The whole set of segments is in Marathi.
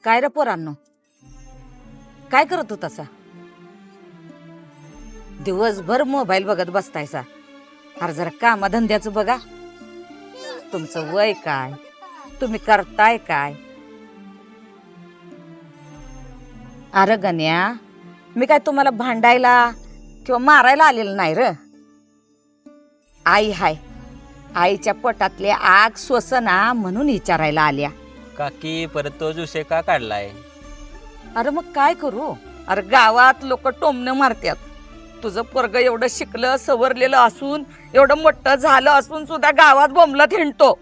काय रे पोरांनो, काय करत होतासा? दिवसभर मोबाईल बघत बसतायसा. अरे जरा कामधंद्याचं बघा. तुमचं वय काय, तुम्ही करताय काय? अरे गण्या, मी काय तुम्हाला भांडायला किंवा मारायला आलेलं नाही र. आई हाय, आईच्या पोटातले आग श्वसना म्हणून विचारायला आल्या. काकी परत तोच विषय का काढलाय? अरे मग काय करू? अरे गावात लोक टोमणं मारतात. तुझं पोरग एवढं शिकलं सवरलेलं असून, एवढं मोठं झालं असून सुद्धा गावात बोंबलत हिंडतो.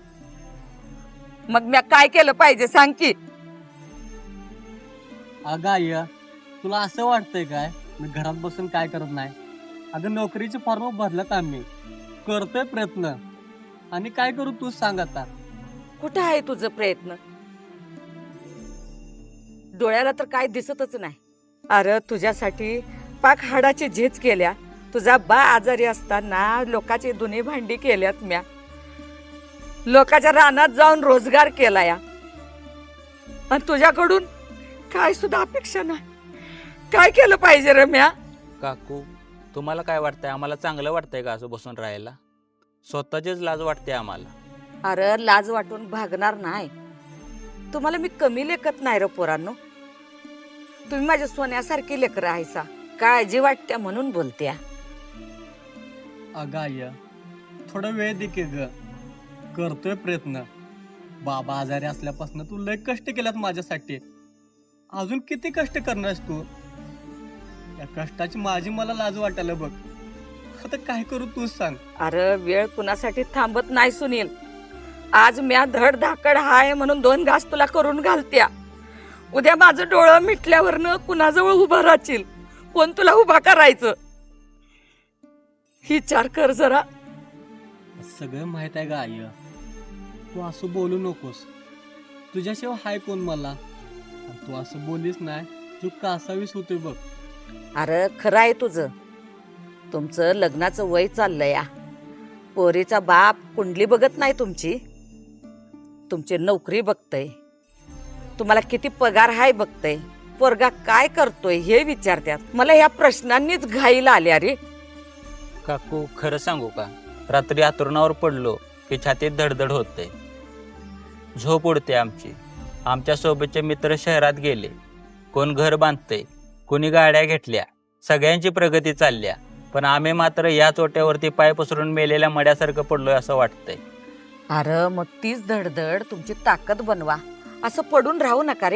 मग मी काय केलं पाहिजे सांग की? अगं आई, तुला असं वाटतंय काय मी घरात बसून काय करत नाही? अगं नोकरीचे फॉर्म भरलेत आम्ही, करतोय प्रयत्न. आणि काय करू तू सांग आता? कुठं आहे तुझं प्रयत्न? डोळ्याला तर काय दिसतच नाही. अरे तुझ्यासाठी पाक हाडाची झीज केल्या. तुझा बा आजारी असताना लोकांची धुणी भांडी केल्यात म्या. लोकांच्या रानात जाऊन रोजगार केला या. आणि तुझ्याकडून काय सुद्धा अपेक्षा नाही. काय केलं पाहिजे रे म्या? काकू तुम्हाला काय वाटतंय? आम्हाला चांगलं वाटतंय का असं बसून राहायला? स्वतःचीच लाज वाटते आम्हाला. अरे लाज वाटून भागणार नाही. तुम्हाला मी कमी लेखत नाही रे पोरांनो. तुम्ही माझ्या सोन्यासारखी लेकरं आहेसा. काळजी वाटते म्हणून बोलत्या. अगं आई, थोडा वेळ दे की ग, करतोय प्रयत्न. बाबा आजारी असल्यापासून तू लय कष्ट केल्यात माझ्यासाठी. अजून किती कष्ट करणारस तू? या कष्टाची माझी मला लाज वाटायला बघ. आता काय करू तू सांग? अरे वेळ कुणासाठी थांबत नाही सुनील. आज म्या धड धाकड हाय म्हणून 2 घास तुला करून घालत्या. उद्या माझं डोळं मिटल्यावरनं कुणाजवळ उभं राहशील? कोण तुला उभा करायचं? ही विचार कर जरा. सगळं माहित आहे का आई? तू असं बोलू नकोस. तुझ्याशिवाय हाय कोण मला? आणि तू असं बोलीस नाही, तू कासावीस होते बघ. अरे खरं आहे तुझं. तुमचं लग्नाचं वय चाललंय या. पोरीचा बाप कुंडली बघत नाही तुमची. तुमची नोकरी बघतय, तुम्हाला किती पगार हाय बघतय, पोरगा काय करतोय हे विचारतात. मला या प्रश्नांनीच घाईला आल्या रे. काकू खरं सांगू का, रात्री अंथरुणावर पडलो की छातीत धडधड होते, झोप उडते आमची. आमच्या सोबतचे मित्र शहरात गेले, कोण घर बांधतंय, कोणी गाड्या घेतल्या, सगळ्यांची प्रगती चालल्या. पण आम्ही मात्र या चोट्यावरती पाय पसरून मेलेल्या मड्यासारखं पडलोय असं वाटतंय. अरे मग तीच धडधड तुमची ताकद बनवा. असं पडून राहू नका रे.